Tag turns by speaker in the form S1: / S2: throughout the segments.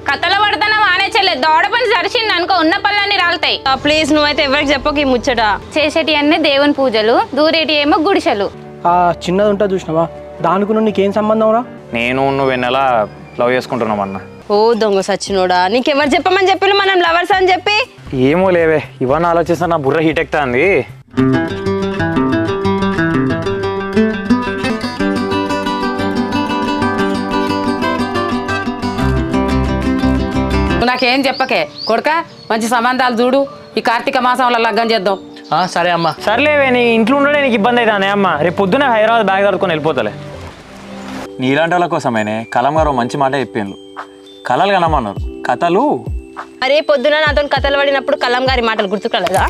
S1: కథలో పడతానా వానే చెల్లె దోడ పని జరిచింది అనుకో ఉన్న పళ్ళన్నీ రాలుతాయి.
S2: ప్లీజ్ నువ్వైతే ఎవరికి చెప్పకు ఈ ముచ్చట.
S1: చేసేటి అన్నీ దేవుని పూజలు, దూరేటి ఏమో గుడిసెలు.
S3: చిన్నది ఉంటుంది చూసినావా, దానికి నీకేం సంబంధం రా?
S4: నేను నువ్వు వెన్నెలా లవ్ చేసుకుంటున్నాం అన్న.
S2: ఓ దొంగ సచ్చినోడా, నీకెవరు చెప్పమని చెప్పిన మనం లవర్స్ అని చెప్పి?
S4: ఏమో లేవే, ఇవన్నీ ఆలోచిస్తా నా బుర్ర హీట్ ఎక్కుతుంది.
S5: నాకేం చెప్పకే కొడుక, మంచి సంబంధాలు చూడు, ఈ కార్తీక మాసంలో లగ్గం చేద్దాం.
S3: సరే అమ్మా.
S4: సర్లేవే, నీ ఇంట్లో ఉండడే నీకు ఇబ్బంది అవుతానే అమ్మ. రేపు పొద్దునే హైదరాబాద్ బ్యాగ్ చదువుకొని వెళ్ళిపోతలే. నీలాంటి వాళ్ళ కోసమేనే కలం గారు మంచి మాట చెప్పాను. కళలు కనమన్నారు, కథలు.
S2: అరే పొద్దున నాతో కథలు పడినప్పుడు కలం గారి మాటలు గుర్తుకోలేదా?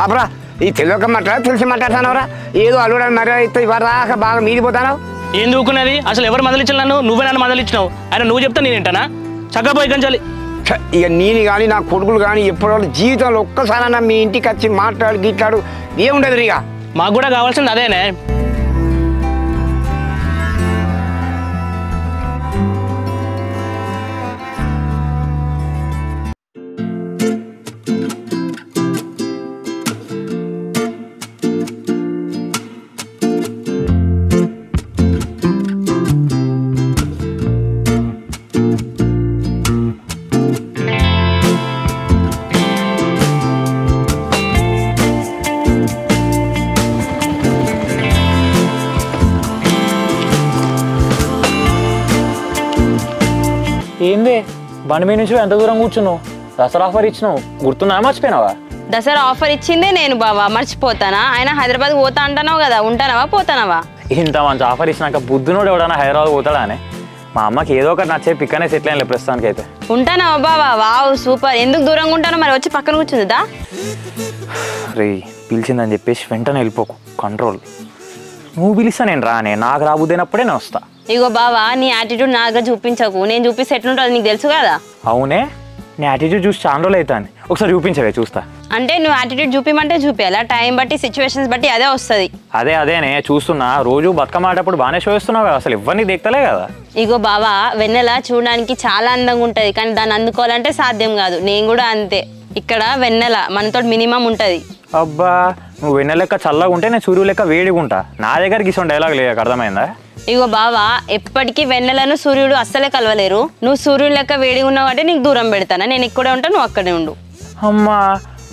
S6: ఆపరా, ఈ తెలియక మాట్లాడ తెలిసి మాట్లాడుతున్నావురా. ఏదో అల్లుడని మర్యాద ఇస్తే ఇవ్వరాక బాగా మీదిపోతావు.
S3: ఏం దూకున్నది అసలు? ఎవరు మొదలిచ్చిన నన్ను? నువ్వే నన్ను మొదలిచ్చినావు. ఆయన నువ్వు చెప్తా నేను ఏంటనా? చక్కగా పోయి కంచాలి.
S6: ఇక నేను కానీ నా కొడుకులు కానీ ఎప్పుడు జీవితంలో ఒక్కసారైనా మీ ఇంటికి వచ్చి మాట్లాడు గిట్లాడు ఏముండదు. ఇక
S3: మాకు కూడా కావాల్సింది అదేనే.
S4: ఏంది బండి మీద నుంచి ఎంత దూరం కూర్చున్నావు? దసరా ఆఫర్ ఇచ్చినావు, గుర్తున్నా మర్చిపోయినావా?
S2: దసరా ఆఫర్ ఇచ్చిందే నేను బావా, మర్చిపోతానా? ఆయన హైదరాబాద్ పోతా అంటున్నావు కదా, ఉంటానవా పోతానవా?
S4: ఇంత మంచి ఆఫర్ ఇచ్చినాక బుద్ధునోడు ఎవడన్నా హైదరాబాద్ పోతాడా అని మా అమ్మకి ఏదో ఒకటి నచ్చే పిక్కనే సెటిల్ అయ్యలే ప్రస్తుతానికి అయితే.
S2: ఉంటానవా బావా? Wow super. ఎందుకు దూరంగా ఉంటానో మరి వచ్చి పక్కన కూర్చుందిదా?
S4: రే పిలిచిందని చెప్పేసి వెంటనే వెళ్ళిపోకు, కంట్రోల్. నువ్వు పిలిస్తా నేను రానే, నాకు రాబుద్దైనప్పుడే నేను వస్తా.
S2: ఇగో బావా, నీ యాటిట్యూడ్ నా దగ్గర చూపించకు. నేను చూపిస్తే ఎట్లుంటుంది నీకు తెలుసు కదా.
S4: అవునే, నీ యాటిట్యూడ్ చూసి చాలా రోజులు అవుతాను. ఒకసారి చూపించవే చూస్తా.
S2: అంటే నువ్వు యాటిట్యూడ్ చూపిమంటే చూపించాలా? టైం బట్టి సిచ్యువేషన్స్ బట్టి అదే వస్తుంది.
S4: అదేనే చూస్తున్నా, రోజు బతుకమ్మ ఆడేటప్పుడు బాగానే షో ఇస్తున్నావు కదా, అసలు ఇవన్నీ దేక్తలే కదా.
S2: ఇగో బావా, వెన్నెల చూడడానికి చాలా అందంగా ఉంటుంది, కానీ దాన్ని అందుకోవాలంటే సాధ్యం కాదు. నేను కూడా అంతే. ఇక్కడ వెన్నెల మనతో మినిమం ఉంటుంది.
S4: అబ్బా, నువ్వు వెన్నె లెక్క చల్లగా ఉంటే నేను సూర్యు లెక్క వేడిగా ఉంటా. నా దగ్గరికి ఇష్టం డైలాగ్ లేదు, అర్థమైందా?
S2: ఇగో బావా, ఎప్పటికీ వెన్నెలను సూర్యుడు అస్సలే కలవలేరు. నువ్వు సూర్యుడు లెక్క వేడిగా ఉన్నావు అంటే నీకు దూరం పెడతానా? నేను ఇక్కడే ఉంటా, నువ్వు అక్కడే ఉండు.
S4: అమ్మా,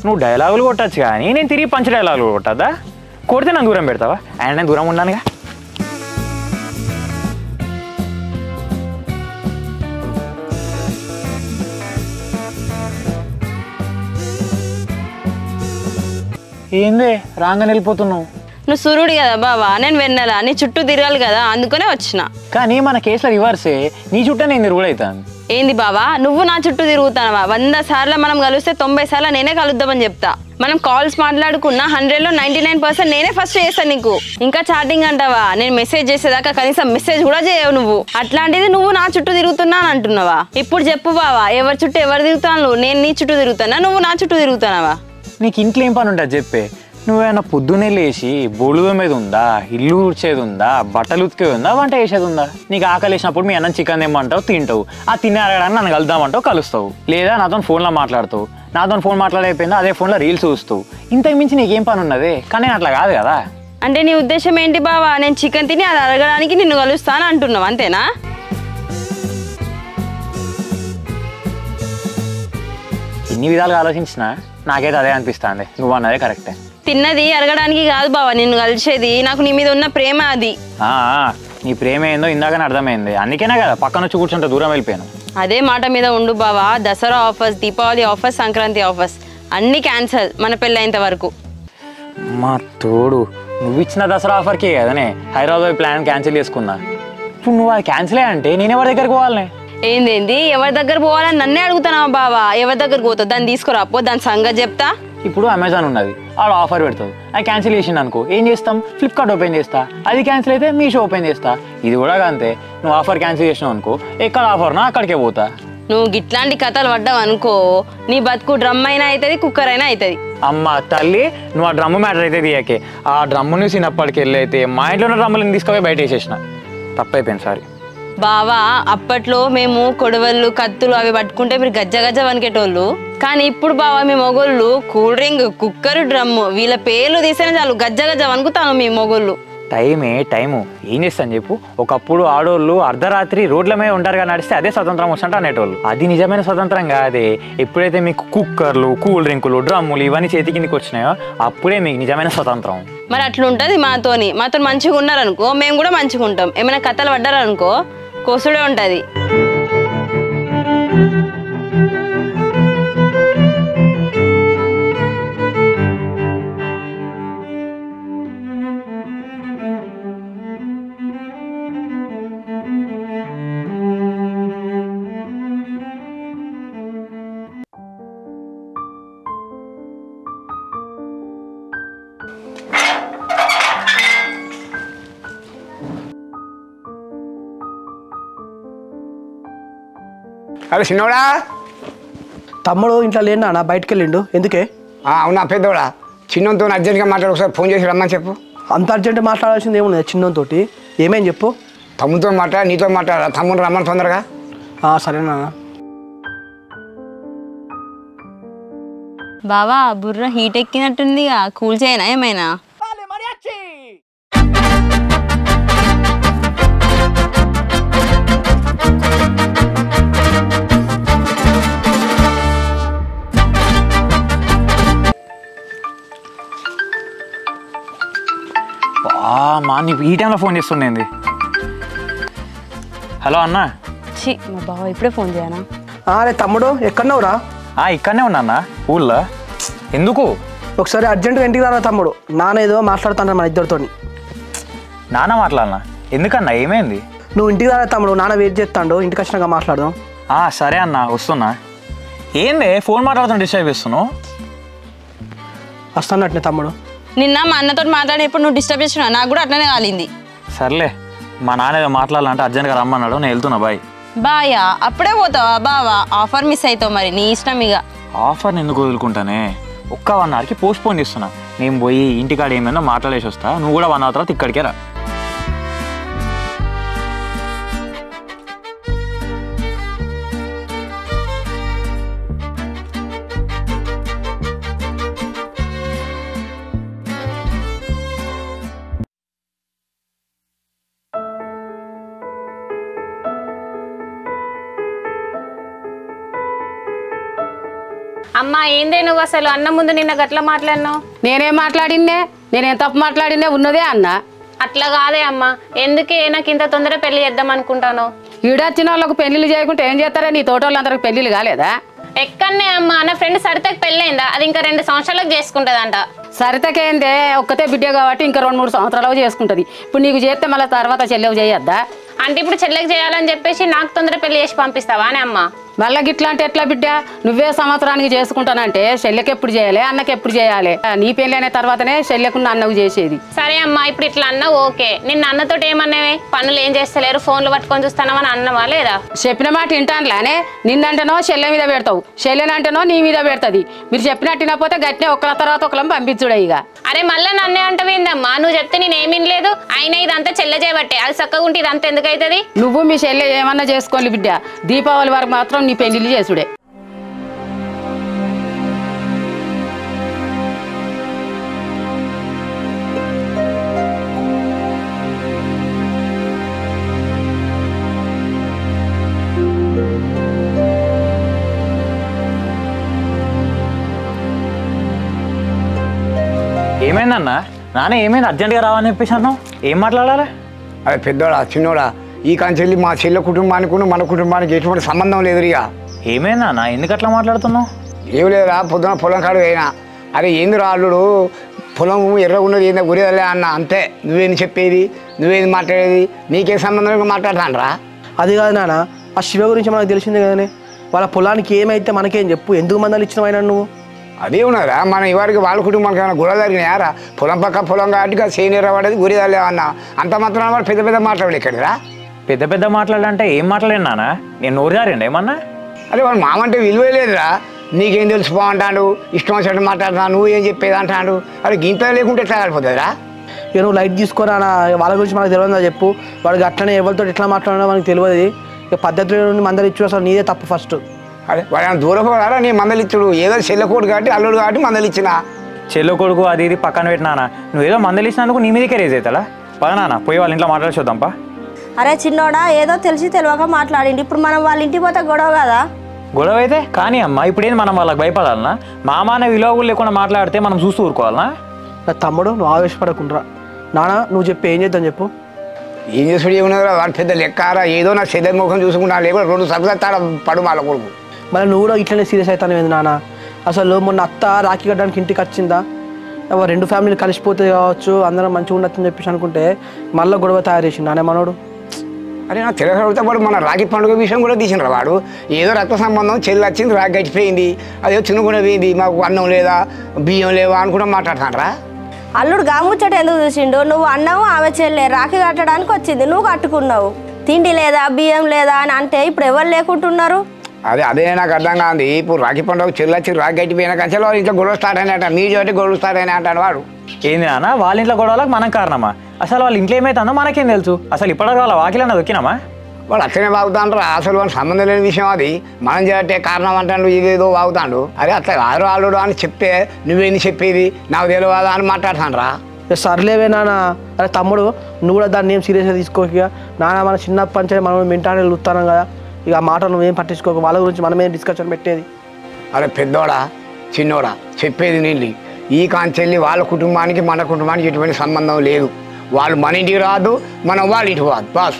S4: నువ్వు డైలాగులు కొట్టచ్చు కానీ నేను తిరిగి పంచ డైలాగులు కొట్టద్దా? కొడితే నన్ను దూరం పెడతావా? ఆయన నేను దూరం ఉన్నానుగా. ఏందే రాగానే వెళ్ళిపోతున్నావు?
S2: నువ్వు సూర్యుడు కదా బావా, నేను వెన్నెల, నీ చుట్టూ తిరగాలి కదా, అందుకనే వచ్చిన.
S4: కానీ మన కేసులో రివర్సే, నీ చుట్టూ నేను తిరుగుడవుతాను.
S2: ఏంది బావా, నువ్వు నా చుట్టూ తిరుగుతానవా? 100 సార్లు మనం కలిస్తే 90 సార్లు నేనే కలుద్దామని చెప్తా. మనం కాల్స్ మాట్లాడుకున్నా 100లో 99% నేనే ఫస్ట్ చేస్తాను నీకు. ఇంకా చాటింగ్ అంటావా? నేను మెసేజ్ చేసేదాకా కనీసం మెసేజ్ కూడా చేయవు నువ్వు. అట్లాంటిది నువ్వు నా చుట్టూ తిరుగుతున్నా అని అంటున్నావా? ఇప్పుడు చెప్పు బావా, ఎవరి చుట్టూ ఎవరు తిరుగుతాను? నేను నీ చుట్టూ తిరుగుతానా, నువ్వు నా చుట్టూ తిరుగుతానవా?
S4: నీకు ఇంట్లో ఏం పని ఉంటుంది చెప్పే? నువ్వేమన్నా పొద్దున్నే లేచి బొడుగు మీద ఉందా, ఇల్లు ఊడ్చేది ఉందా, బట్టలు ఉతికేది ఉందా, వంట చేసేది ఉందా? నీకు ఆకలి వేసినప్పుడు మీ అన్నం చికెన్ తెమ్మంటావు, తింటావు. ఆ తినే అడగడానికి నన్ను కలుద్దామంటావు, కలుస్తావు. లేదా నాతో ఫోన్లో మాట్లాడుతావు. నాతో ఫోన్ మాట్లాడైపోయిందా, అదే ఫోన్లో రీల్స్ చూస్తావు. ఇంతకు మించి నీకేం పని ఉన్నదే? కానీ నేను అట్లా కాదు కదా.
S2: అంటే నీ ఉద్దేశం ఏంటి బావా? నేను చికెన్ తిని అది అడగడానికి నిన్ను కలుస్తాను అంటున్నావు, అంతేనా?
S4: ఎన్ని విధాలుగా ఆలోచించినా నాకైతే అదే అనిపిస్తుంది. నువ్వు అన్నదే కరెక్టే.
S2: తిన్నది అడగడానికి కాదు బావా నిన్ను కలిసేది, నాకు నీ మీద ఉన్న ప్రేమ అది.
S4: నీ ప్రేమ ఏందో ఇందాకనే అర్థమైంది. అందుకేనా కదా పక్కన వచ్చి కూర్చుంటే దూరం వెళ్ళిపోయాను.
S2: అదే మాట మీద ఉండు బావా. Dasara offers, Deepavali offers, Sankranti offers అన్ని క్యాన్సల్ మన పెళ్ళైనంత వరకు.
S4: మా తోడు, నువ్వు ఇచ్చిన దసరా ఆఫర్కే కదనే హైదరాబాద్ ప్లాన్ క్యాన్సిల్ చేసుకున్నా. ఇప్పుడు నువ్వు అది క్యాన్సిల్ అంటే నేను ఎవరి దగ్గరికి పోవాలనే?
S2: ఏంది ఎవరి దగ్గర పోవాలని నన్నే అడుగుతున్నావా బావా? ఎవరి దగ్గరకు పోతావు? దాన్ని తీసుకురాపో, దాని సంగతి చెప్తా.
S4: ఇప్పుడు అమెజాన్ ఉన్నది, ఆడ ఆఫర్ పెడతావు. అది క్యాన్సిల్ చేసింది అనుకో, ఏం చేస్తాం? ఫ్లిప్కార్ట్ ఓపెన్ చేస్తా. అది క్యాన్సిల్ అయితే మీషో ఓపెన్ చేస్తా. ఇది కూడా అంతే. నువ్వు ఆఫర్ క్యాన్సిల్ చేసినావు అనుకో, ఎక్కడ ఆఫర్నా అక్కడికే పోతా.
S2: నువ్వు గిట్లాంటి కథలు పడ్డావు అనుకో, నీ బతుకు డ్రమ్ అయినా అవుతుంది, కుక్కర్ అయినా అవుతుంది.
S4: అమ్మ తల్లి నువ్వు ఆ డ్రమ్ము మ్యాటర్ అయితే తీయకే. ఆ డ్రమ్ముని చిన్నప్పటికి వెళ్ళైతే మా ఇంట్లో ఉన్న డ్రమ్ములను తీసుకుపోయి బయట వేసేసిన. తప్పైపోయింది సారీ.
S2: బావా అప్పట్లో మేము కొడవళ్ళు కత్తులు అవి పట్టుకుంటే మీరు గజ్జ గజ్జ వనికేటోళ్ళు. కానీ ఇప్పుడు బావా మీ మొగోళ్ళు కూల్ డ్రింక్ కుక్కర్ డ్రమ్ము వీళ్ళ పేర్లు తీస్తేనే చాలు గజ్జ గజ్జ వనుకుతాను మీ మొగోళ్ళు.
S4: టైము ఏం చేస్తాను చెప్పు. ఒకప్పుడు ఆడోళ్ళు అర్ధరాత్రి రోడ్ల మీద ఉంటారుగా నడిస్తే అదే స్వతంత్రం వస్తుంట అనేటోళ్ళు. అది నిజమైన స్వతంత్రం కాదే. ఎప్పుడైతే మీకు కుక్కర్లు కూల్ డ్రింకులు డ్రమ్ములు ఇవన్నీ చేతి కిందకి వచ్చినాయో అప్పుడే మీకు నిజమైన స్వతంత్రం.
S2: మరి అట్లుంటది మాతో మంచిగా ఉన్నారనుకో మేము కూడా మంచిగా ఉంటాం. ఏమైనా కథలు పడ్డారనుకో కోసుడే ఉంటది.
S6: అరే చిన్నోడా.
S7: తమ్ముడు ఇంట్లో లేనా అన్న బయటకు వెళ్ళిండు ఎందుకే?
S6: అవునా పెద్దోడా. చిన్నతో అర్జెంట్గా మాట్లాడు, ఒకసారి ఫోన్ చేసి రమ్మని చెప్పు.
S7: అంత అర్జెంట్ మాట్లాడాల్సింది ఏమున్నది చిన్నతో? ఏమేం చెప్పు.
S6: తమ్ముతో మాట్లాడ నీతో మాట్లాడ తమ్ముడు రమ్మని తొందరగా.
S7: సరేనా.
S2: బావా బుర్ర హీట్ ఎక్కినట్టుందిగా కూల్ చేయనా ఏమైనా?
S4: మా నీకు ఈ టైంలో ఫోన్ చేస్తుండేంది? హలో అన్న.
S2: మా బావ ఇప్పుడే ఫోన్ చేయనా?
S7: అరే తమ్ముడు ఎక్కడున్నావురా?
S4: ఇక్కడనే ఉన్నా అన్న ఊళ్ళో. ఎందుకు?
S7: ఒకసారి అర్జెంటుగా ఇంటికి రారా తమ్ముడు. నాన్న ఏదో మాట్లాడుతాను మన ఇద్దరితో.
S4: నాన్న మాట్లాడనా? ఎందుకన్నా ఏమైంది?
S7: నువ్వు ఇంటికి రారా తమ్ముడు, నాన్న వెయిట్ చేస్తాడు. ఇంటికి వచ్చినాక మాట్లాడదాం.
S4: సరే అన్న వస్తున్నా. ఏంది ఫోన్ మాట్లాడుతున్నా డిస్టర్బ్ చేస్తున్నావు?
S7: వస్తానట్నే తమ్ముడు.
S2: నిన్న మా అన్నతో మాట్లాడేప్పుడు నువ్వు డిస్టర్బ్ చేస్తున్నావు. నాకు కూడా అట్లనే కాలింది.
S4: సర్లే మా నాన్న ఏదో మాట్లాడాలంటే అర్జెంట్గా రమ్మన్నాడు. నేను వెళ్తున్నా. బాయ్.
S2: బాయా అప్పుడే పోతావా బావా? ఆఫర్ మిస్ అవుతావు మరి నీ ఇష్టం ఇక.
S4: ఆఫర్ని ఎందుకు వదులుకుంటానే? ఒక్క 1 అవర్కి పోస్ట్ పోన్ చేస్తున్నా. నేను పోయి ఇంటికాడ ఏమైనా మాట్లాడేసి వస్తా. నువ్వు కూడా 1 అవర్ తర్వాత ఇక్కడికే రా.
S1: అమ్మా ఏందే నువ్వు అసలు అన్న ముందు నిన్న గట్లా మాట్లాడినావు?
S5: నేనేం మాట్లాడిందే? నేనేం తప్పు మాట్లాడిందే? ఉన్నదే అన్న.
S1: అట్లా కాదే అమ్మా. ఎందుకే నాకు ఇంత తొందర పెళ్లి చేద్దాం అనుకుంటాను?
S5: ఈడొచ్చిన వాళ్ళకు పెళ్లిళ్ళు చేయకుంటే ఏం చేస్తారా? నీ తోటోళ్ళందరికి పెళ్లిళ్ళు కాలేదా?
S1: ఎక్కడనే అమ్మా నా ఫ్రెండ్ సరితకి పెళ్ళైందా? అది ఇంకా 2 సంవత్సరాలకు చేసుకుంటదంట.
S5: సరితకేందే? ఒక్కతే బిడ్డ కాబట్టి ఇంకా 2-3 సంవత్సరాలు చేసుకుంటది. ఇప్పుడు నీకు చేస్తే మళ్ళీ తర్వాత చెల్లెవు చేయొద్దా?
S1: అంటే ఇప్పుడు చెల్లెకి చేయాలని చెప్పేసి నాకు తొందర పెళ్లి చేసి పంపిస్తావా అని అమ్మా?
S5: మళ్ళీ గిట్లా అంటే ఎట్లా బిడ్డ? నువ్వే సంవత్సరానికి చేసుకుంటానంటే చెల్లెకి ఎప్పుడు చేయాలి, అన్నకి ఎప్పుడు చేయాలి? నీ పెళ్లి అయిన తర్వాతనే చెల్లెకున్న అన్నకు చేసేది.
S1: సరే అమ్మా ఇప్పుడు ఇట్లా అన్నావు ఓకే. నిన్న అన్నతో ఏమన్నావే? పనులు ఏం చేస్తలేరు, ఫోన్లు పట్టుకొని చూస్తానమని అన్నవా లేదా?
S5: చెప్పిన మాట వింటానులానే. నిన్నంటేనో చెల్లె మీద పెడతావు, చెల్లెనంటేనో నీ మీద పెడతది. మీరు చెప్పినట్టు వినకపోతే గట్టినే ఒకళ్ళ తర్వాత ఒకళ్ళని పంపించుడే ఇక.
S1: అరే మళ్ళీ నన్నే అంటవేందమ్మా? నువ్వు చెప్తే నేనేమీ లేదు. అయినా ఇదంతా చెల్లె చేయబట్టే. అది చక్కగా ఉంటే ఇదంతా ఎందుకైతుంది?
S5: నువ్వు మీ చెల్లె ఏమన్నా చేసుకోవాలి బిడ్డ. దీపావళి వరకు మాత్రం నీ పెళ్లిళ్ళు చేసుడే.
S4: ఏమైందన్నా? నాన్న ఏమైంది? అర్జెంట్గా రావని చెప్పేసి అన్నావు. ఏం మాట్లాడాలి?
S6: అదే పెద్దోడా చిన్నోడా, ఈ కాంచెల్లి మా చెల్లె కుటుంబానికి మన కుటుంబానికి ఎటువంటి సంబంధం లేదు ఇక.
S4: ఏమైందన్నా? ఎందుకు అట్లా మాట్లాడుతున్నావు?
S6: ఏం లేదురా, పొద్దున పొలం కాడు అయినా. అరే ఏందిరా అల్లుడు, పొలం ఎర్రగా ఉన్నది ఏందో గురేదలే అన్న. అంతే. నువ్వేంది చెప్పేది, నువ్వేంది మాట్లాడేది, నీకే సంబంధం మాట్లాడతాను రా.
S7: అది కాదు నాన్న, ఆ శివ గురించి మనకు తెలిసిందే కదనే. వాళ్ళ పొలానికి ఏమైతే మనకేం చెప్పు. ఎందుకు మందాలు ఇచ్చినావు అయినా నువ్వు?
S6: అదే ఉన్నారా మన ఇవారికి వాళ్ళ కుటుంబానికి ఏమైనా గొడవ జరిగినాయారా? పొలం పక్క పొలం కాబట్టి సేనియర్ పడేది గురిదాలే అన్న. అంత మాత్రం వాడు పెద్ద పెద్ద మాట్లాడలేదు ఇక్కడరా.
S4: పెద్ద పెద్ద మాట్లాడాలంటే ఏం మాట్లాడాను నాన్న? నేను నోరు జారండి ఏమన్నా?
S6: అరే వాడు మామంటే విలువే లేదురా. నీకేం తెలుసుకో అంటాడు, ఇష్టం వచ్చినట్టు మాట్లాడుతున్నాను, నువ్వు ఏం చెప్పేది అంటాడు. అది గింత లేకుంటే ఎట్లా కలిపోతుందిరా?
S7: ఇక నువ్వు లైట్ తీసుకోరా వాళ్ళ గురించి మనకు తెలియదా చెప్పు. వాడికి అట్లనే ఎవరితో ఎట్లా మాట్లాడినా మనకు తెలియదు. ఇక పద్ధతిలో నుండి మందలు ఇచ్చు అసలు నీదే తప్పు ఫస్ట్.
S6: అదే వాడు దూరం పోవాలా నీ మందలు ఇచ్చుడు, ఏదో చెల్లెకోడు కాబట్టి అల్లుడు కాబట్టి మందలు ఇచ్చిన.
S4: చెల్లో కొడుకు అది ఇది పక్కన పెట్టినా నువ్వు ఏదో మందలు ఇచ్చినందుకు నీ మీదకే రేజ్ అవుతాడా? పదనా పోయి వాళ్ళ ఇంట్లో మాట్లాడొద్దాంపా.
S8: అరే చిన్నోడా, ఏదో తెలిసి తెలియక మాట్లాడింది. ఇప్పుడు మనం వాళ్ళ ఇంటికి పోతే గొడవ కదా.
S4: గొడవ అయితే కానీ అమ్మ ఇప్పుడేంది మనం వాళ్ళకి భయపడాలనా? మామానే విలువ లేకుండా మాట్లాడితే మనం చూస్తూ ఊరుకోవాలనా?
S7: నా తమ్ముడు నువ్వు ఆవేశపడకుండా నాన్న నువ్వు చెప్పి ఏం చేద్దాం చెప్పు.
S6: ఏం చేసుడు ఏమన్నారా, వాడు పెద్ద లెక్కారా, ఏదో నా చెల్లె ముఖం చూసుకుంటా లేకుండా 2 సబ్జెక్టాల పడు వాళ్ళ కొడుకు.
S7: మళ్ళీ నువ్వు కూడా ఇట్లనే సీరియస్ అవుతాను ఏంది నాన్న? అసలు మొన్న అత్త రాఖీ కట్టడానికి ఇంటికి వచ్చిందా, 2 ఫ్యామిలీలు కలిసిపోతే కావచ్చు అందరం మంచిగా ఉండొచ్చని చెప్పేసి అనుకుంటే మళ్ళీ గొడవ తయారు చేసిండు నానే మనోడు.
S6: అరే నా తెలుగుతో పాటు మన రాఖీ పండుగ విషయం కూడా తీసినారు. వాడు ఏదో రక్త సంబంధం చెల్లి వచ్చింది, రాఖీ గడిచిపోయింది, అదేదో చిన్నకుండా పోయింది, మాకు అన్నం లేదా బియ్యం లేవా అనుకుంటా మాట్లాడుతానరా.
S8: అల్లుడు గాముచ్చట ఎందుకు చూసిండు? నువ్వు అన్నావు ఆమె చెల్లె రాఖీ కట్టడానికి వచ్చింది, నువ్వు కట్టుకున్నావు. తిండి లేదా బియ్యం లేదా అని అంటే ఇప్పుడు ఎవరు లేకుంటున్నారు?
S6: అదే నాకు అర్థం కాదు. ఇప్పుడు రాఖీ పండుగ చెల్లి వచ్చి రాఖీ గట్టిపోయినా కచ్చలో ఇంట్లో గొడవ స్టార్ట్ అయినట్ట, మీ చోటి గొడవ స్టార్ట్ అయినా అంటాడు వాడు.
S4: ఏంది నాన్న వాళ్ళ ఇంట్లో గొడవలకు మనం కారణమా? అసలు వాళ్ళ ఇంట్లో ఏమైతుందో మనకేం తెలుసు? అసలు ఇప్పటికి వాళ్ళ వాకిలన్నా దొక్కినామా?
S6: వాడు అట్లనే వాగుతాంటారు. అసలు వాడు సంబంధం లేని విషయం అది. మనం చేయటే కారణం అంటాడు, ఇదేదో వాగుతాడు. అరే అట్లా ఆరు ఆలుడు అని చెప్తే నువ్వేంది చెప్పేది, నాకు తెలియదా అని మాట్లాడుతానరా.
S7: సర్లేవే నాన్న. అరే తమ్ముడు నువ్వు కూడా దాన్ని ఏం సీరియస్గా తీసుకోక నాన్న, మన చిన్నప్పటి నుంచి మనం మెంటానే చూస్తాం కదా, ఇక ఆ మాటలు నువ్వేం పట్టించుకోక, వాళ్ళ గురించి మనమే డిస్కషన్ పెట్టేది.
S6: అరే పెద్దోడా చిన్నోడా చెప్పేది నీళ్ళు, ఈ కాంచెల్లి వాళ్ళ కుటుంబానికి మన కుటుంబానికి ఎటువంటి సంబంధం లేదు. వాళ్ళు మన ఇంటికి రాదు, మనం వాళ్ళ ఇంటికి రాదు. బాస్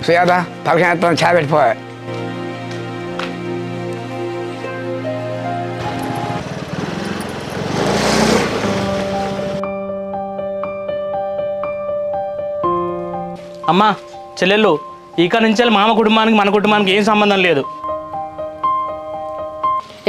S6: సుయాదా తలకాయ చా పెట్టిపోయా.
S3: అమ్మా చెల్లెళ్ళు, ఇక నుంచి మామ కుటుంబానికి మన కుటుంబానికి ఏం సంబంధం లేదు.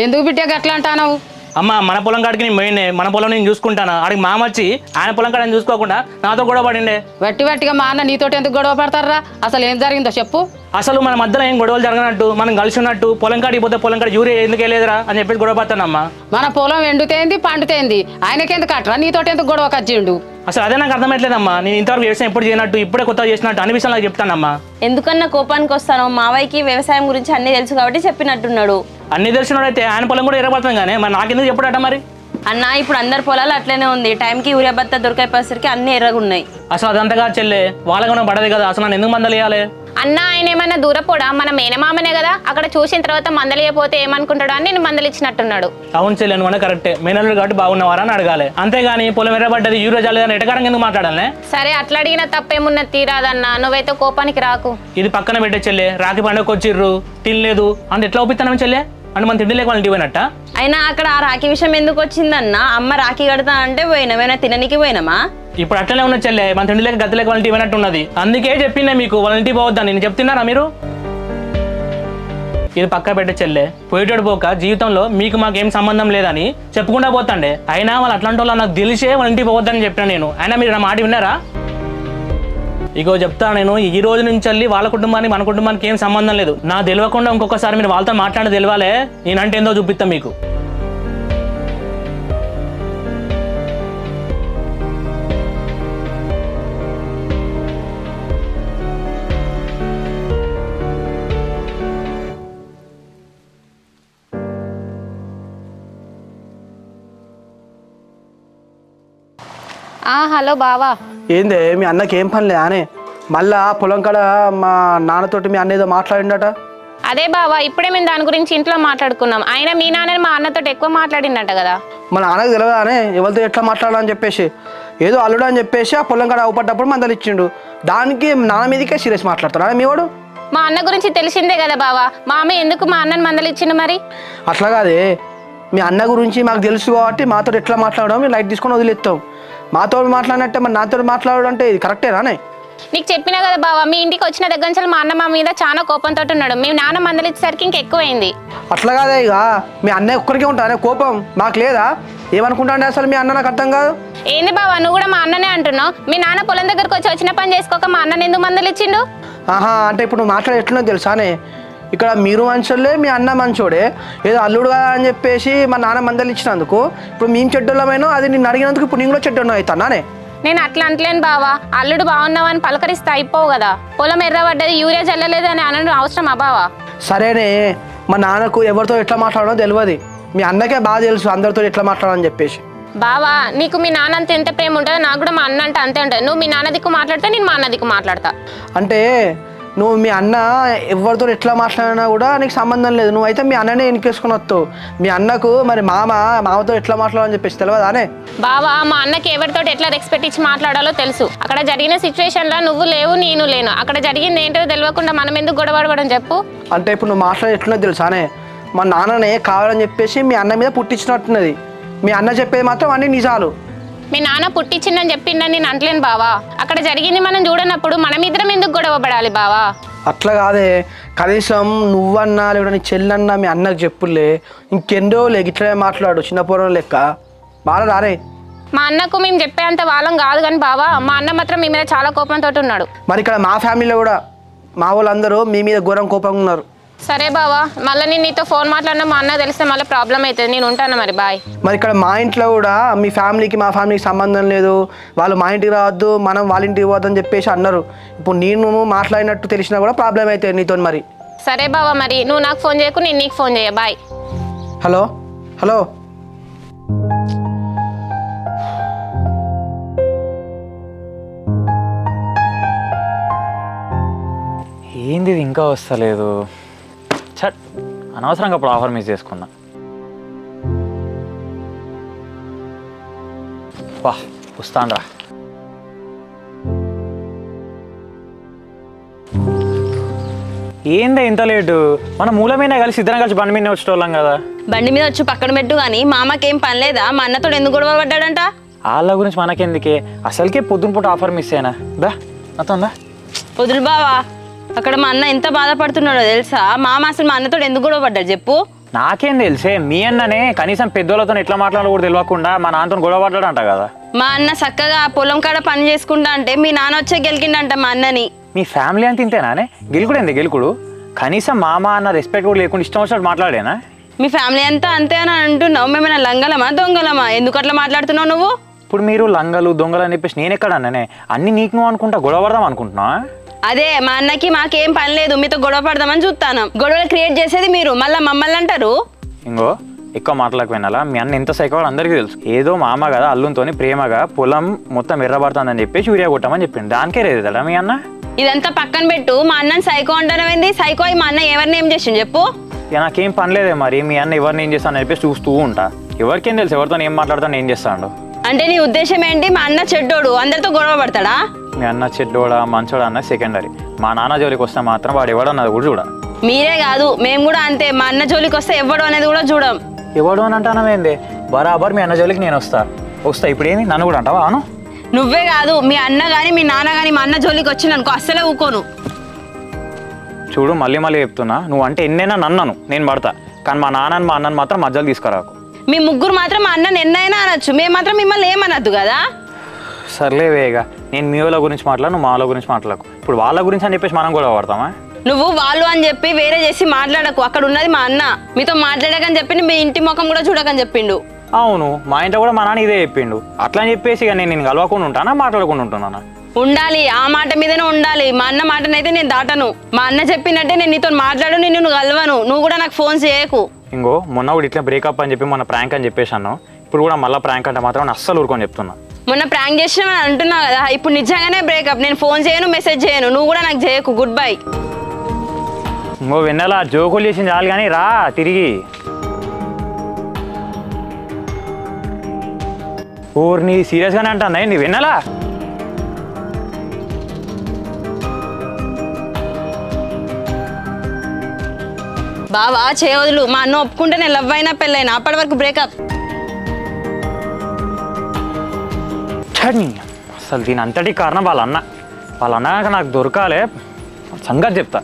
S5: ఎందుకు బిడ్డ గట్లా అంటావు?
S3: అమ్మ మన పొలం కాడికి నేను పోయిండే, మన పొలం నేను చూసుకుంటాను. ఆడికి మామ వచ్చి ఆయన పొలం కాడ చూసుకోకుండా నాతో గొడవ పడిండే.
S5: వట్టిగా మా అన్న నీతోటి ఎందుకు గొడవ పడతారా? అసలు ఏం జరిగిందో చెప్పు.
S3: అసలు మన మధ్యలో ఏం గొడవలు జరగనట్టు, మనం కలిసి ఉన్నట్టు, పొలం కాడికి పోతే పొలం కాడ యూరియా ఎందుకు వెళ్ళేదిరా అని చెప్పేసి గొడవ పడతానమ్మా.
S5: మన పొలం ఎండుతేంది పండుతేంది, ఆయనకెందుకు అట్రా నీతోటి ఎందుకు గొడవ కచ్చిండు?
S3: అసలు అదే నాకు అర్థమవుతలేదమ్మా. నేను ఇంతవరకు వ్యవసాయం ఎప్పుడు చేయనట్టు, ఇప్పుడే కొత్తగా చేసినట్టు అన్ని విషయాలు నాకు చెప్తానమ్మా.
S2: ఎందుకన్నా కోపానికి వస్తాను? మావయ్యకి వ్యవసాయం గురించి అన్ని తెలుసు కాబట్టి చెప్పినట్టున్నాడు.
S3: అన్ని తెలిసినోడైతే ఆయన పొలం కూడా ఎరగబడుతుంది కానీ మరి నాకెందుకు చెప్పడట మరి?
S2: అన్న ఇప్పుడు అందరి పొలాలు అట్లనే ఉంది, టైంకి యూరియా బత్త దొరికేసరికి అన్ని ఎర్రగున్నాయి.
S3: అసలు అదంతగా చెల్లె వాళ్ళకన్నా పడదు కదా, అసలు నన్ను ఎందుకు మందలేయాలి?
S1: అన్న ఆయన ఏమన్నా దూరపోడా? మన మేనమామనే కదా, అక్కడ చూసిన తర్వాత మందలియపోతే ఏమనుకుంటాడు అని నేను మందలిచ్చినట్టున్నాడు.
S3: అవును చెల్లె నువ్వు కరెక్టే, మేనల్లుడు కాబట్టి బాగున్నవారా అని అడగాలి, అంతేగాని పొలం ఎర్రబడ్డది యూరియా జల్లేదని ఎటకారంగా ఎందుకు మాట్లాడాలి?
S1: సరే అట్లా అడిగిన తప్పేమున్నది తీరాదన్న, నువ్వైతే కోపానికి రాకు.
S3: ఇది పక్కన పెట్టే చెల్లె, రాఖీ పండుగకి వచ్చిర్రు తినలేదు అంత ఎట్లా ఒప్పిస్తాను చెల్లె? అంటే మన తిండి లేక వాళ్ళ ఇంటికి పోయినట్ట.
S2: అయినా అక్కడ ఆ రాఖీ విషయం ఎందుకు వచ్చిందన్న? అమ్మ రాఖీ కడతా అంటే పోయినామైనా తిననికి పోయినామా?
S3: ఇప్పుడు అట్లనే ఉన్న చెల్లె, మన తిండి లేక గతి లేక వాళ్ళ ఇంటికి పోయినట్టు ఉన్నది. అందుకే చెప్పిందే మీకు వాళ్ళ ఇంటికి పోవద్దని. నేను చెప్తున్నారా మీరు? ఇది పక్క పెట్టే చెల్లె, పోయేటోడు పోక జీవితంలో మీకు మాకేం సంబంధం లేదని చెప్పుకుంటా పోతాండే. అయినా వాళ్ళు అట్లాంటి వాళ్ళు నాకు తెలిసే వాళ్ళ ఇంటికి పోవద్దని చెప్పినా నేను. అయినా మీరు నా మాట విన్నారా? ఇగో చెప్తా నేను, ఈ రోజు నుంచి వెళ్ళి వాళ్ళ కుటుంబానికి మన కుటుంబానికి ఏం సంబంధం లేదు. నా తెలియకుండా ఇంకొకసారి మీరు వాళ్ళతో మాట్లాడి తెలియాలే, నేనంటే ఏందో చూపిస్తా మీకు.
S1: హలో బావా.
S7: ఏందే మీ అన్నకి ఏం పని లేదా అనే? మళ్ళా పొలం కాడ మా నాన్నతోటి మీ అన్న ఏదో మాట్లాడిండట.
S1: అదే బావా, ఇప్పుడే మేము దాని గురించి ఇంట్లో మాట్లాడుకున్నాం. ఆయన మీ నాన్న మా అన్నతో ఎక్కువ మాట్లాడిందట కదా.
S7: మా నాన్నకు తెలియదా అనే ఎవరితో ఎట్లా మాట్లాడాలని చెప్పేసి? ఏదో అల్లుడు అని చెప్పేసి ఆ పొలం కాడ అవపడ్డప్పుడు మందలు ఇచ్చిండు, దానికి నాన్న మీదకే సీరియస్ మాట్లాడుతున్నాడు మీ వాడు.
S1: మా అన్న గురించి తెలిసిందే కదా బావా, మా అమ్మ ఎందుకు మా అన్నని మందలు ఇచ్చిండు మరి?
S7: అట్లా కాదే, మీ అన్న గురించి మాకు తెలుసు కాబట్టి మాతో ఎట్లా మాట్లాడడం మేము లైట్ తీసుకొని వదిలేస్తాం. మాతో మాట్లాడినట్టే మరి నాతో మాట్లాడడం అంటే ఇది కరెక్టేనానే?
S1: నీకు చెప్పినా కదా బావా, మీ ఇంటికి వచ్చిన దగ్గర నుంచి మా అన్న మా మీద చాలా కోపంతో ఉన్నాడు. మీ నాన్న మందలు ఇచ్చేసరికి ఇంకెక్కువైంది.
S7: అట్లా కాదే, ఇక మీ అన్నయ్య ఒక్కరికే ఉంటానే కోపం, మాకు లేదా? ఏమనుకుంటాండే అసలు మీ అన్న? నాకు అర్థం కాదు.
S1: ఏంది బావా నువ్వు కూడా మా అన్ననే అంటున్నావు? మీ నాన్న పొలం దగ్గరకు వచ్చి వచ్చిన పని చేసుకోక మా అన్నని ఎందుకు మందలు ఇచ్చిండు?
S7: ఆహా, అంటే ఇప్పుడు నువ్వు మాట్లాడే ఎట్లున్నో తెలుసానే, ఇక్కడ మీరు మంచోళ్ళే, మీ అన్న మంచోడే. ఏదో అల్లుడు కదా అని చెప్పేసి మా నాన్న మందలు ఇచ్చినందుకు ఇప్పుడు మేము చెడ్డోళ్ళమైనా అది నేను అడిగినందుకు ఇప్పుడు నేను కూడా చెడ్డోళ్ళం అవుతానే.
S1: నేను అట్లా అంటలేను బావా, అల్లుడు బాగున్నావని పలకరిస్తే అయిపోవు కదా. పొలం ఎర్రబడ్డది యూరియా చల్లలేదు అని అనడం అవసరమా బావా?
S7: సరేనే, మా నాన్నకు ఎవరితో ఎట్లా మాట్లాడడం తెలియదు, మీ అన్నకే బాగా తెలుసు అందరితో ఎట్లా మాట్లాడాలని చెప్పేసి.
S1: బావా నీకు మీ నాన్న అంత ఎంత ప్రేమ ఉంటుందో నాకు కూడా మా అన్న అంటే అంతే ఉంటుంది. నువ్వు మీ నాన్న దిక్కు మాట్లాడితే నేను మా అన్న దిక్కు మాట్లాడతా.
S7: అంటే నువ్వు మీ అన్న ఎవరితో ఎట్లా మాట్లాడినా కూడా నీకు సంబంధం లేదు, నువ్వైతే మీ అన్ననే ఎన్నికేసుకుని వస్తావు. మీ అన్నకు మరి మామతో ఎట్లా మాట్లాడాలని చెప్పేసి తెలియదానే?
S1: బావా మా అన్నకి ఎవరితో ఎట్లా రెస్పెక్ట్ ఇచ్చి మాట్లాడాలో తెలుసు. అక్కడ జరిగిన సిచ్యువేషన్లో నువ్వు లేవు నేను లేను, అక్కడ జరిగింది ఏంటో తెలియకుండా మనం ఎందుకు గొడవడడం చెప్పు.
S7: అంటే ఇప్పుడు నువ్వు మాట్లాడి ఎట్లున్నది తెలుసానే, మా నాన్ననే కావాలని చెప్పేసి మీ అన్న మీద పుట్టించినట్టున్నది. మీ అన్న చెప్పేది మాత్రం అన్ని నిజాలు.
S1: మీ నాన్న పుట్టించిందని చెప్పిందని నేను అంటలేను బావా. అక్కడ జరిగింది మనం చూడనప్పుడు మనం ఇద్దరం ఎందుకు గొడవ పడాలి బావా?
S7: అట్లా కాదే, కనీసం నువ్వన్నా లేకపోతే నీ చెల్లన్నా మీ అన్నకు చెప్పులే, ఇంకెందో లేక ఇట్లనే మాట్లాడు చిన్న పూర్వం లెక్క. బాగా రారే.
S1: మా అన్నకు మేము చెప్పేంత వాళ్ళం కాదు కానీ బావా, మా అన్న మాత్రం మీ మీద చాలా కోపంతో ఉన్నాడు.
S7: మరి ఇక్కడ మా ఫ్యామిలీలో కూడా మా వాళ్ళందరూ మీ మీద ఘోరం కోపంగా ఉన్నారు.
S1: సరే బావా, మళ్ళీ నేను నీతో ఫోన్ మాట్లాడినా మా అన్న తెలిస్తే మళ్ళీ ప్రాబ్లం అవుతుంది. నేను ఉంటాను మరి, బాయ్.
S7: మరి ఇక్కడ మా ఇంట్లో కూడా మీ ఫ్యామిలీకి మా ఫ్యామిలీకి సంబంధం లేదు, వాళ్ళు మా ఇంటికి రావద్దు మనం వాళ్ళ ఇంటికి పోవద్దని చెప్పేసి అన్నారు. ఇప్పుడు నేను మాట్లాడినట్టు తెలిసినా కూడా ప్రాబ్లం అవుతుంది నీతో. మరి
S1: సరే బావా, మరి నువ్వు నాకు ఫోన్ చేయకు, నేను నీకు ఫోన్ చేయ, బాయ్.
S7: హలో హలో
S4: ఏంది ఇది ఇంకా వస్తలేదు? చట్, అనవసరంగా అప్పుడు ఆఫర్ మిస్ చేసుకున్నా. వా వస్తాను రా. ఏందా ఇంత లేటు? మన మూలమైన కలిసి ఇద్దరం కలిసి బండి మీద వచ్చేటోళ్ళం కదా.
S2: బండి మీద వచ్చి పక్కన పెట్టు కానీ మామకేం పని లేదా? మా అన్నతో ఎందుకు గొడవ పడ్డాడంట?
S4: వాళ్ళ గురించి మనకెందుకే, అసలుకే పొద్దున పూట ఆఫర్ మిస్ అయినా. దా అతను
S2: వదులు బావా, అక్కడ మా అన్న ఎంత బాధపడుతున్నాడో తెలుసా? మామ అసలు మా అన్నతో ఎందుకు గొడవ పడ్డాడు చెప్పు?
S4: నాకేం తెలిసే, మీ అన్ననే కనీసం పెద్దోళ్ళతో ఎట్లా మాట్లాడో కూడా తెలియకుండా మా నాన్నతో గొడవ పడ్డాడంట కదా.
S2: మా అన్న చక్కగా పొలం కాడ పని చేసుకుంటా అంటే మీ నాన్న వచ్చే గెలికిండంట మా అన్నని.
S4: మీ ఫ్యామిలీ అంత ఇంతేనానే? గెలుకుడు ఏంది గెలుకుడు? కనీసం మామ అన్న రెస్పెక్ట్ కూడా లేకుండా ఇష్టం వచ్చినట్టు మాట్లాడేనా?
S2: మీ ఫ్యామిలీ అంతా అంతే అని అంటున్నావు, మేమైనా లంగలమా దొంగలమా? ఎందుకు అట్లా మాట్లాడుతున్నావు నువ్వు?
S4: ఇప్పుడు మీరు లంగలు దొంగలు అని చెప్పేసి నేను ఎక్కడ అన్నానే? అన్ని నీకు నువ్వు అనుకుంటా గొడవ పడదాం అనుకుంటున్నా?
S2: అదే మా అన్నకి మాకేం పని లేదు, మీతో గొడవ పడదామని చూస్తాను. గొడవలు క్రియేట్ చేసేది మీరు, మళ్ళీ మమ్మల్ని అంటారు.
S4: ఇంకో ఎక్కువ మాటలకు వినాలా? మీ అన్న ఎంత సైకోవాలో అందరికీ తెలుసు. ఏదో మామ కదా అల్లుతో ప్రేమగా పొలం మొత్తం ఎర్రబడుతుందని చెప్పేసి యూరియా కొట్టామని చెప్పిండు, దానికే రేదా మీ అన్న?
S2: ఇదంతా పక్కన పెట్టు, మా అన్నని సైకో అంటానమైంది. సైకో అయి మా అన్న ఎవరిని ఏం చేసిండు చెప్పు?
S4: ఇక నాకేం పని లేదే మరి, మీ అన్న ఎవరిని ఏం చేస్తాను అని చెప్పేసి చూస్తూ ఉంటా. ఎవరికేం తెలుసు ఎవరితో ఏం మాట్లాడతాను ఏం చేస్తాడు?
S2: అంటే నీ ఉద్దేశం ఏంటి? మా అన్న చెడ్డోడు అందరితో గొడవ పడతాడా?
S4: మీ అన్న చెడ్డోడా మంచోడా అన్న సెకండరీ. మా నాన్న జోలికి వస్తే మాత్రం వాడు ఎవడన్నది కూడా చూడ.
S2: మీరే కాదు మేము కూడా అంతే, మా అన్న జోలికి వస్తే ఎవడు అనేది కూడా చూడం.
S4: ఎవడు అని అంటానమేంది? బరాబర్ మీ అన్న జోలికి నేను వస్తా ఇప్పుడు ఏంది నన్ను కూడా అంటావా? అను
S2: నువ్వే కాదు మీ అన్న కానీ మీ నాన్న కానీ మా అన్న జోలికి వచ్చిందనుకో అస్సలే ఊకోను.
S4: చూడు మళ్ళీ చెప్తున్నా, నువ్వు అంటే ఎన్నైనా నన్నను నేను పడతా, కానీ మా నాన్నని మా అన్నని మాత్రం మధ్యలో తీసుకురాకు.
S2: మీ ముగ్గురు మాత్రం మా అన్నని ఎన్నైనా అనొచ్చు, మేము మాత్రం మిమ్మల్ని ఏమనద్దు కదా.
S4: సర్లేవేగా, నేను మీ వాళ్ళ గురించి మాట్లాడు, నువ్వు మా వాళ్ళ గురించి మాట్లాడకు. ఇప్పుడు వాళ్ళ గురించి అని చెప్పేసి మనం కూడా పడతామా?
S2: నువ్వు వాళ్ళు అని చెప్పి వేరే చేసి మాట్లాడకు, అక్కడ ఉన్నది మా అన్న. మీతో మాట్లాడకని చెప్పిండు, మీ ఇంటి ముఖం కూడా చూడకని చెప్పిండు.
S4: అవును, మా ఇంట్లో కూడా మా నాన్న ఇదే చెప్పిండు. అట్లా అని చెప్పేసి ఇక నేను కలవకుండా ఉంటానా మాట్లాడకుండా ఉంటున్నానా?
S2: ఉండాలి, ఆ మాట మీదనే ఉండాలి. మా అన్న మాటనైతే నేను దాటను. మా అన్న చెప్పినట్టే నేను నీతో మాట్లాడు, నిన్ను కలవను. నువ్వు కూడా నాకు ఫోన్ చేయకు.
S4: ఇంకో మొన్న కూడా ఇట్లా బ్రేకప్ అని చెప్పి మొన్న ప్రాంక్ అని చెప్పేసాను, ఇప్పుడు కూడా మళ్ళీ ప్రాంక్ అంటే మాత్రం నేను అస్సలు ఊరుకొని చెప్తున్నా.
S2: మొన్న ప్రాంక్ చేసినా అంటున్నావు కదా, ఇప్పుడు నిజంగానే బ్రేకప్. నేను ఫోన్ చేయను, మెసేజ్ చేయను, నువ్వు కూడా నాకు చేయకు. Good bye.
S4: ఇంకో వెన్నెల జోకులు చేసింది చాలు కానీ రా తిరిగి. ఊరిని సీరియస్గానే అంటుందా ఏంటి వెన్నెలా?
S2: బావా చేయవదులు, మా అన్న ఒప్పుకుంటే నేను లవ్ అయినా పెళ్ళైనా, అప్పటి వరకు బ్రేకప్.
S4: అసలు దీని అంతటి కారణం వాళ్ళ అన్న నాకు దొరకాలే, సంగతి చెప్తా.